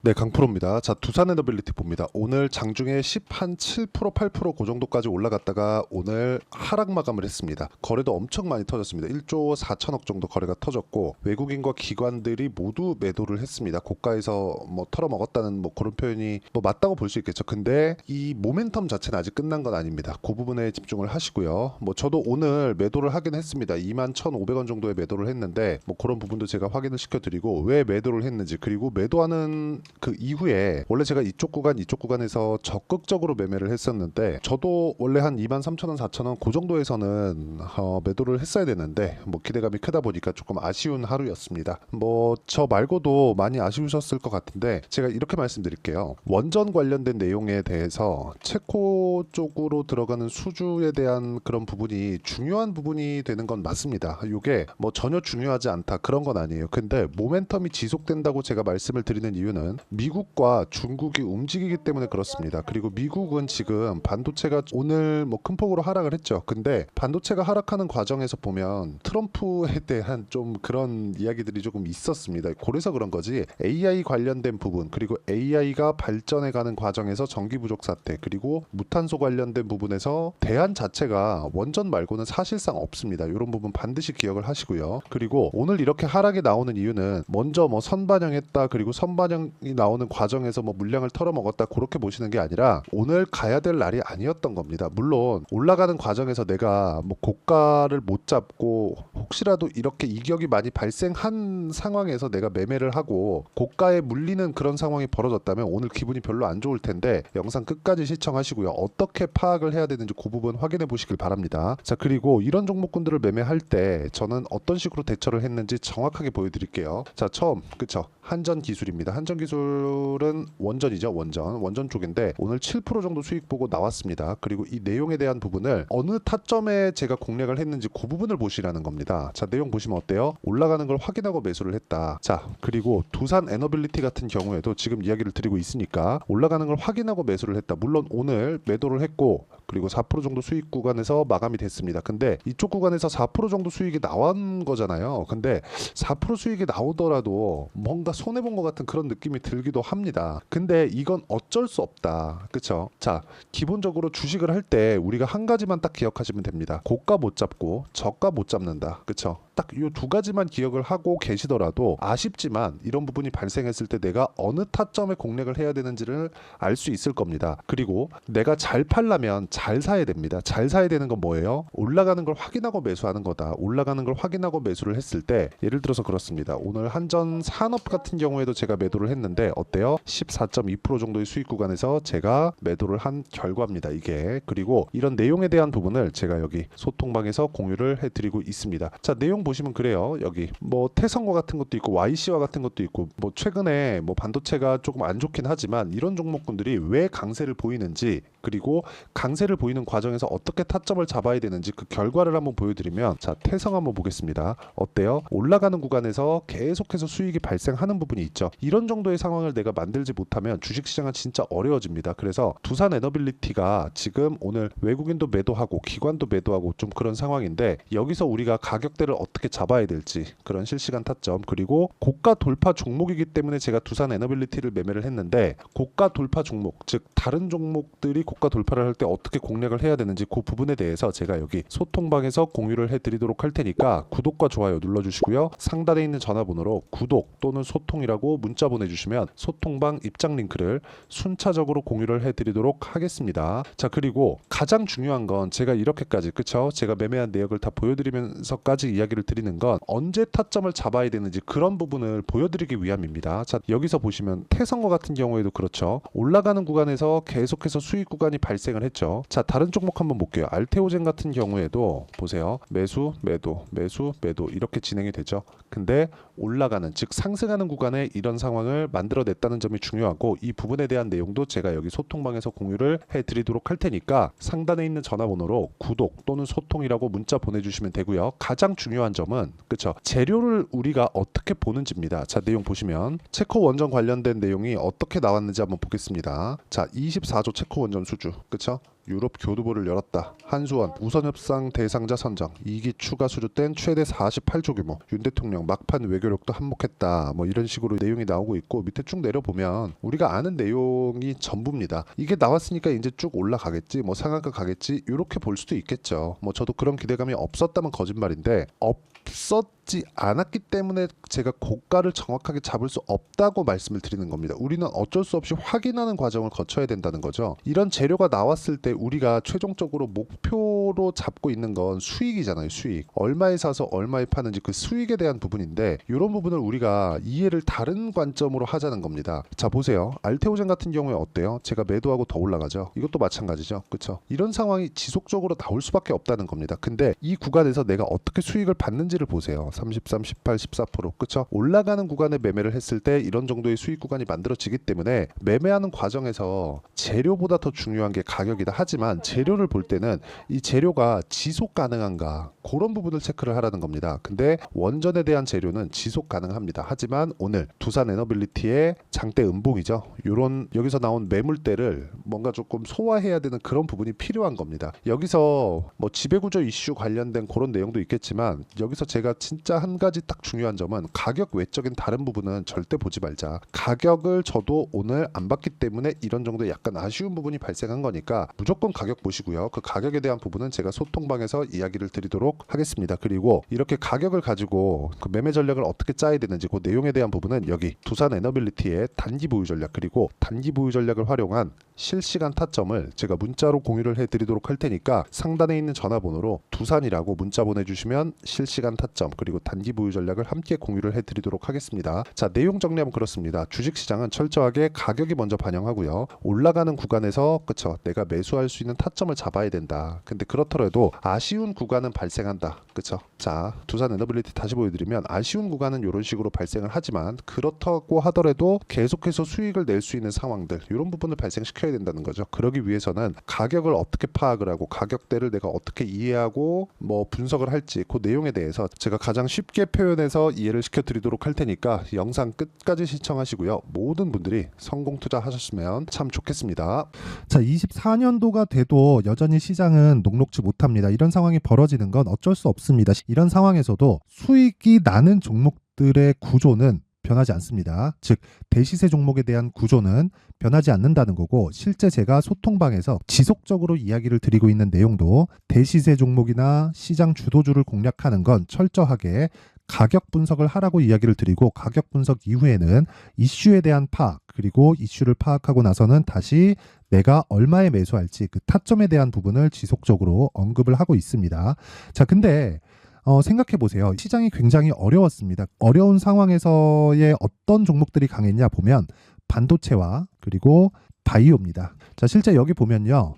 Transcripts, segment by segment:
네, 강프로입니다. 자, 두산 에너빌리티 봅니다. 오늘 장중에 10한 7%, 8%그 정도까지 올라갔다가 오늘 하락 마감을 했습니다. 거래도 엄청 많이 터졌습니다. 1조 4천억 정도 거래가 터졌고 외국인과 기관들이 모두 매도를 했습니다. 고가에서 뭐 털어먹었다는 뭐 그런 표현이 뭐 맞다고 볼 수 있겠죠. 근데 이 모멘텀 자체는 아직 끝난 건 아닙니다. 그 부분에 집중을 하시고요. 뭐 저도 오늘 매도를 하긴 했습니다. 21,500원 정도에 매도를 했는데 뭐 그런 부분도 제가 확인을 시켜드리고 왜 매도를 했는지, 그리고 매도하는 그 이후에 원래 제가 이쪽 구간에서 적극적으로 매매를 했었는데, 저도 원래 한 23,000원 4,000원 그 정도에서는 매도를 했어야 되는데 뭐 기대감이 크다 보니까 조금 아쉬운 하루였습니다. 뭐 저 말고도 많이 아쉬우셨을 것 같은데 제가 이렇게 말씀드릴게요. 원전 관련된 내용에 대해서 체코 쪽으로 들어가는 수주에 대한 그런 부분이 중요한 부분이 되는 건 맞습니다. 이게 뭐 전혀 중요하지 않다 그런 건 아니에요. 근데 모멘텀이 지속된다고 제가 말씀을 드리는 이유는 미국과 중국이 움직이기 때문에 그렇습니다. 그리고 미국은 지금 반도체가 오늘 뭐 큰 폭으로 하락을 했죠. 근데 반도체가 하락하는 과정에서 보면 트럼프에 대한 좀 그런 이야기들이 조금 있었습니다. 그래서 그런 거지, AI 관련된 부분, 그리고 AI가 발전해 가는 과정에서 전기 부족 사태, 그리고 무탄소 관련된 부분에서 대안 자체가 원전 말고는 사실상 없습니다. 이런 부분 반드시 기억을 하시고요. 그리고 오늘 이렇게 하락이 나오는 이유는 먼저 뭐 선반영했다, 그리고 선반영이 나오는 과정에서 뭐 물량을 털어먹었다 그렇게 보시는 게 아니라 오늘 가야 될 날이 아니었던 겁니다. 물론 올라가는 과정에서 내가 뭐 고가를 못 잡고 혹시라도 이렇게 이격이 많이 발생한 상황에서 내가 매매를 하고 고가에 물리는 그런 상황이 벌어졌다면 오늘 기분이 별로 안 좋을 텐데, 영상 끝까지 시청하시고요. 어떻게 파악을 해야 되는지 그 부분 확인해 보시길 바랍니다. 자, 그리고 이런 종목군들을 매매할 때 저는 어떤 식으로 대처를 했는지 정확하게 보여드릴게요. 자, 처음 그쵸, 한전기술입니다. 한전기술은 원전이죠. 원전 쪽인데 오늘 7% 정도 수익 보고 나왔습니다. 그리고 이 내용에 대한 부분을 어느 타점에 제가 공략을 했는지 그 부분을 보시라는 겁니다. 자, 내용 보시면 어때요? 올라가는 걸 확인하고 매수를 했다. 자, 그리고 두산 에너빌리티 같은 경우에도 지금 이야기를 드리고 있으니까 올라가는 걸 확인하고 매수를 했다. 물론 오늘 매도를 했고 그리고 4% 정도 수익 구간에서 마감이 됐습니다. 근데 이쪽 구간에서 4% 정도 수익이 나온 거잖아요. 근데 4% 수익이 나오더라도 뭔가 손해본 것 같은 그런 느낌이 들기도 합니다. 근데 이건 어쩔 수 없다. 그쵸? 자, 기본적으로 주식을 할 때 우리가 한 가지만 딱 기억하시면 됩니다. 고가 못 잡고 저가 못 잡는다. 그쵸? 딱 이 두 가지만 기억을 하고 계시더라도 아쉽지만 이런 부분이 발생했을 때 내가 어느 타점에 공략을 해야 되는지를 알 수 있을 겁니다. 그리고 내가 잘 팔려면 잘 사야 됩니다. 잘 사야 되는 건 뭐예요? 올라가는 걸 확인하고 매수하는 거다. 올라가는 걸 확인하고 매수를 했을 때, 예를 들어서 그렇습니다. 오늘 한전 산업 같은 경우에도 제가 매도를 했는데 어때요? 14.2% 정도의 수익 구간에서 제가 매도를 한 결과입니다. 이게. 그리고 이런 내용에 대한 부분을 제가 여기 소통방에서 공유를 해드리고 있습니다. 자, 내용 보시면 그래요. 여기 뭐 태성과 같은 것도 있고 YC와 같은 것도 있고, 뭐 최근에 뭐 반도체가 조금 안 좋긴 하지만 이런 종목군들이 왜 강세를 보이는지, 그리고 강세를 보이는 과정에서 어떻게 타점을 잡아야 되는지 그 결과를 한번 보여드리면, 자, 태성 한번 보겠습니다. 어때요? 올라가는 구간에서 계속해서 수익이 발생하는 부분이 있죠. 이런 정도의 상황을 내가 만들지 못하면 주식시장은 진짜 어려워집니다. 그래서 두산 에너빌리티가 지금 오늘 외국인도 매도하고 기관도 매도하고 좀 그런 상황인데, 여기서 우리가 가격대를 어떻게 잡아야 될지 그런 실시간 타점, 그리고 고가 돌파 종목이기 때문에 제가 두산 에너빌리티를 매매를 했는데, 고가 돌파 종목, 즉 다른 종목들이 고가 돌파를 할 때 어떻게 공략을 해야 되는지 그 부분에 대해서 제가 여기 소통방에서 공유를 해드리도록 할 테니까 구독과 좋아요 눌러주시고요. 상단에 있는 전화번호로 구독 또는 소통이라고 문자 보내주시면 소통방 입장 링크를 순차적으로 공유를 해드리도록 하겠습니다. 자, 그리고 가장 중요한 건 제가 이렇게까지, 그쵸? 제가 매매한 내역을 다 보여드리면서까지 이야기를 드리는 건 언제 타점을 잡아야 되는지 그런 부분을 보여드리기 위함입니다. 자, 여기서 보시면 태성과 같은 경우에도 그렇죠. 올라가는 구간에서 계속해서 수익 구간이 발생을 했죠. 자, 다른 종목 한번 볼게요. 알테오젠 같은 경우에도 보세요. 매수, 매도, 매수, 매도 이렇게 진행이 되죠. 근데 올라가는, 즉 상승하는 구간에 이런 상황을 만들어냈다는 점이 중요하고, 이 부분에 대한 내용도 제가 여기 소통방에서 공유를 해드리도록 할 테니까 상단에 있는 전화번호로 구독 또는 소통이라고 문자 보내주시면 되고요. 가장 중요한 점은, 그쵸, 재료를 우리가 어떻게 보는지입니다. 자, 내용 보시면 체코 원전 관련된 내용이 어떻게 나왔는지 한번 보겠습니다. 자, 24조 체코 원전 수주, 그쵸? 유럽 교두보를 열었다. 한수원 우선협상 대상자 선정 2기 추가 수주된 최대 48조 규모. 윤 대통령 막판 외교력도 한몫했다. 뭐 이런 식으로 내용이 나오고 있고 밑에 쭉 내려보면 우리가 아는 내용이 전부입니다. 이게 나왔으니까 이제 쭉 올라가겠지. 뭐 상한가 가겠지. 이렇게 볼 수도 있겠죠. 뭐 저도 그런 기대감이 없었다면 거짓말인데 없었지 않았기 때문에 제가 고가를 정확하게 잡을 수 없다고 말씀을 드리는 겁니다. 우리는 어쩔 수 없이 확인하는 과정을 거쳐야 된다는 거죠. 이런 재료가 나왔을 때 우리가 최종적으로 목표로 잡고 있는 건 수익이잖아요. 수익. 얼마에 사서 얼마에 파는지 그 수익에 대한 부분인데 이런 부분을 우리가 이해를 다른 관점으로 하자는 겁니다. 자 보세요. 알테오젠 같은 경우에 어때요? 제가 매도하고 더 올라가죠. 이것도 마찬가지죠. 그렇죠? 이런 상황이 지속적으로 나올 수밖에 없다는 겁니다. 근데 이 구간에서 내가 어떻게 수익을 받는지를 보세요. 33, 18, 14%. 그렇죠? 올라가는 구간에 매매를 했을 때 이런 정도의 수익 구간이 만들어지기 때문에 매매하는 과정에서 재료보다 더 중요한 게 가격이다. 하지만 재료를 볼 때는 이 재료가 지속 가능한가 그런 부분을 체크를 하라는 겁니다. 근데 원전에 대한 재료는 지속 가능합니다. 하지만 오늘 두산 에너빌리티의 장대 음봉이죠. 요런 여기서 나온 매물대를 뭔가 조금 소화해야 되는 그런 부분이 필요한 겁니다. 여기서 뭐 지배구조 이슈 관련된 그런 내용도 있겠지만 여기서 제가 진짜 한 가지 딱 중요한 점은 가격 외적인 다른 부분은 절대 보지 말자. 가격을 저도 오늘 안 봤기 때문에 이런 정도의 약간 아쉬운 부분이 발생한 거니까 무조건 가격 보시고요. 그 가격에 대한 부분은 제가 소통방에서 이야기를 드리도록 하겠습니다. 그리고 이렇게 가격을 가지고 그 매매 전략을 어떻게 짜야 되는지 그 내용에 대한 부분은 여기 두산 에너빌리티의 단기 보유 전략 그리고 단기 보유 전략을 활용한 실시간 타점을 제가 문자로 공유를 해드리도록 할 테니까 상단에 있는 전화번호로 두산이라고 문자 보내주시면 실시간 타점 그리고 단기 보유 전략을 함께 공유를 해드리도록 하겠습니다. 자 내용 정리하면 그렇습니다. 주식시장은 철저하게 가격이 먼저 반영하고요. 올라가는 구간에서 그쵸 내가 매수할 수 있는 타점을 잡아야 된다. 근데 그렇더라도 아쉬운 구간은 발생한다. 그쵸? 자 두산 에너빌리티 다시 보여드리면 아쉬운 구간은 이런 식으로 발생을 하지만 그렇다고 하더라도 계속해서 수익을 낼 수 있는 상황들 이런 부분을 발생시켜야 된다는 거죠. 그러기 위해서는 가격을 어떻게 파악을 하고 가격대를 내가 어떻게 이해하고 뭐 분석을 할지 그 내용에 대해서 제가 가장 쉽게 표현해서 이해를 시켜드리도록 할 테니까 영상 끝까지 시청하시고요. 모든 분들이 성공 투자하셨으면 참 좋겠습니다. 자, 24년도가 돼도 여전히 시장은 녹록지 못합니다. 이런 상황이 벌어지는 건 어쩔 수 없습니다. 이런 상황에서도 수익이 나는 종목들의 구조는 변하지 않습니다. 즉 대시세 종목에 대한 구조는 변하지 않는다는 거고 실제 제가 소통방에서 지속적으로 이야기를 드리고 있는 내용도 대시세 종목이나 시장 주도주를 공략하는 건 철저하게 가격 분석을 하라고 이야기를 드리고 가격 분석 이후에는 이슈에 대한 파악 그리고 이슈를 파악하고 나서는 다시 내가 얼마에 매수할지 그 타점에 대한 부분을 지속적으로 언급을 하고 있습니다. 자, 근데 생각해 보세요. 시장이 굉장히 어려웠습니다. 어려운 상황에서의 어떤 종목들이 강했냐 보면 반도체와 그리고 바이오입니다. 자, 실제 여기 보면요.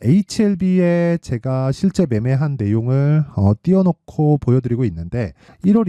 HLB에 제가 실제 매매한 내용을 띄워놓고 보여드리고 있는데 1월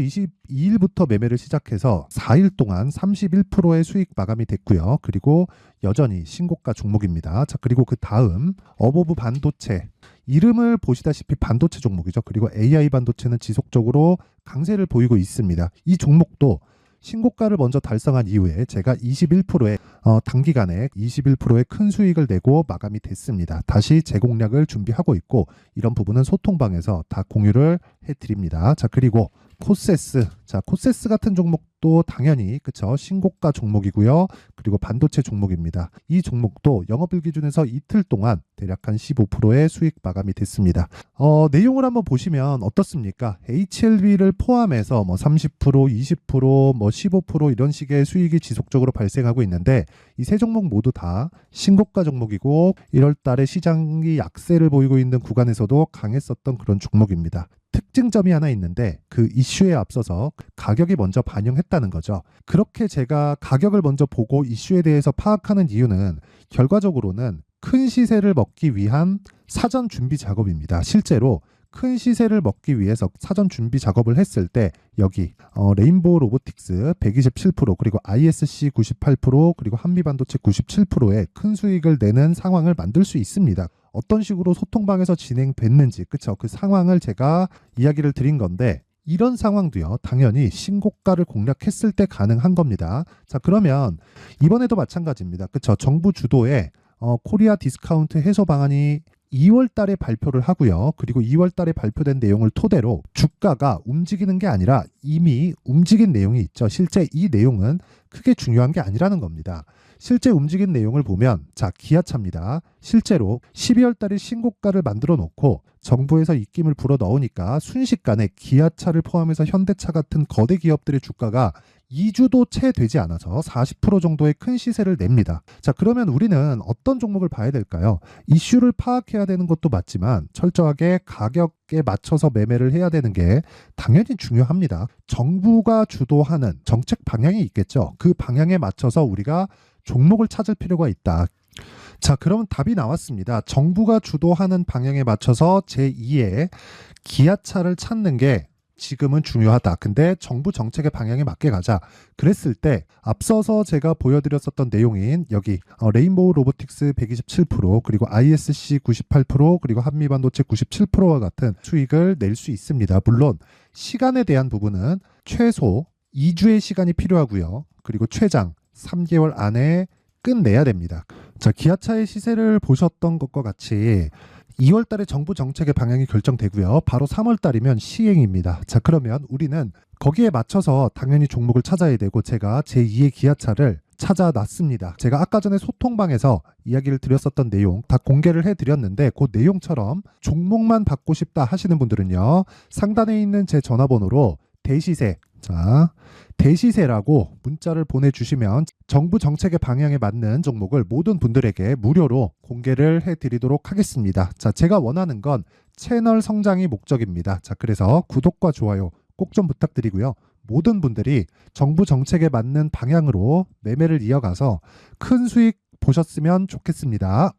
22일부터 매매를 시작해서 4일 동안 31%의 수익 마감이 됐고요. 그리고 여전히 신고가 종목입니다. 자, 그리고 그 다음 어보브 반도체 이름을 보시다시피 반도체 종목이죠. 그리고 AI 반도체는 지속적으로 강세를 보이고 있습니다. 이 종목도 신고가를 먼저 달성한 이후에 제가 21%의 단기간에 21%의 큰 수익을 내고 마감이 됐습니다. 다시 재공략을 준비하고 있고 이런 부분은 소통방에서 다 공유를 해드립니다. 자, 그리고 코세스. 자, 코세스 같은 종목도 당연히 그쵸 신고가 종목이고요. 그리고 반도체 종목입니다. 이 종목도 영업일 기준에서 이틀 동안 대략 한 15%의 수익 마감이 됐습니다. 내용을 한번 보시면 어떻습니까? HLB를 포함해서 뭐 30%, 20%, 뭐 15% 이런 식의 수익이 지속적으로 발생하고 있는데 이 세 종목 모두 다 신고가 종목이고 1월 달에 시장이 약세를 보이고 있는 구간에서도 강했었던 그런 종목입니다. 특징점이 하나 있는데 그 이슈에 앞서서 가격이 먼저 반영했다는 거죠. 그렇게 제가 가격을 먼저 보고 이슈에 대해서 파악하는 이유는 결과적으로는 큰 시세를 먹기 위한 사전 준비 작업입니다. 실제로 큰 시세를 먹기 위해서 사전 준비 작업을 했을 때 여기 레인보우 로보틱스 127% 그리고 ISC 98% 그리고 한미반도체 97%의 큰 수익을 내는 상황을 만들 수 있습니다. 어떤 식으로 소통방에서 진행됐는지 그쵸 그 상황을 제가 이야기를 드린 건데 이런 상황도요 당연히 신고가를 공략했을 때 가능한 겁니다. 자, 그러면 이번에도 마찬가지입니다. 그쵸 정부 주도의 코리아 디스카운트 해소 방안이 2월 달에 발표를 하고요. 그리고 2월 달에 발표된 내용을 토대로 주가가 움직이는 게 아니라 이미 움직인 내용이 있죠. 실제 이 내용은 크게 중요한 게 아니라는 겁니다. 실제 움직인 내용을 보면 자, 기아차입니다. 실제로 12월 달에 신고가를 만들어 놓고 정부에서 입김을 불어 넣으니까 순식간에 기아차를 포함해서 현대차 같은 거대 기업들의 주가가 2주도 채 되지 않아서 40% 정도의 큰 시세를 냅니다. 자, 그러면 우리는 어떤 종목을 봐야 될까요? 이슈를 파악해야 되는 것도 맞지만 철저하게 가격에 맞춰서 매매를 해야 되는 게 당연히 중요합니다. 정부가 주도하는 정책 방향이 있겠죠. 그 방향에 맞춰서 우리가 종목을 찾을 필요가 있다. 자, 그러면 답이 나왔습니다. 정부가 주도하는 방향에 맞춰서 제2의 기아차를 찾는 게 지금은 중요하다. 근데 정부 정책의 방향에 맞게 가자. 그랬을 때 앞서서 제가 보여드렸었던 내용인 여기 레인보우 로보틱스 127% 그리고 ISC 98% 그리고 한미반도체 97%와 같은 수익을 낼 수 있습니다. 물론 시간에 대한 부분은 최소 2주의 시간이 필요하고요. 그리고 최장 3개월 안에 끝내야 됩니다. 자, 기아차의 시세를 보셨던 것과 같이 2월 달에 정부 정책의 방향이 결정되고요. 바로 3월 달이면 시행입니다. 자, 그러면 우리는 거기에 맞춰서 당연히 종목을 찾아야 되고 제가 제2의 기아차를 찾아놨습니다. 제가 아까 전에 소통방에서 이야기를 드렸었던 내용 다 공개를 해드렸는데 그 내용처럼 종목만 받고 싶다 하시는 분들은요. 상단에 있는 제 전화번호로 대시세, 자, 대시세라고 문자를 보내주시면 정부 정책의 방향에 맞는 종목을 모든 분들에게 무료로 공개를 해드리도록 하겠습니다. 자, 제가 원하는 건 채널 성장이 목적입니다. 자, 그래서 구독과 좋아요 꼭 좀 부탁드리고요. 모든 분들이 정부 정책에 맞는 방향으로 매매를 이어가서 큰 수익 보셨으면 좋겠습니다.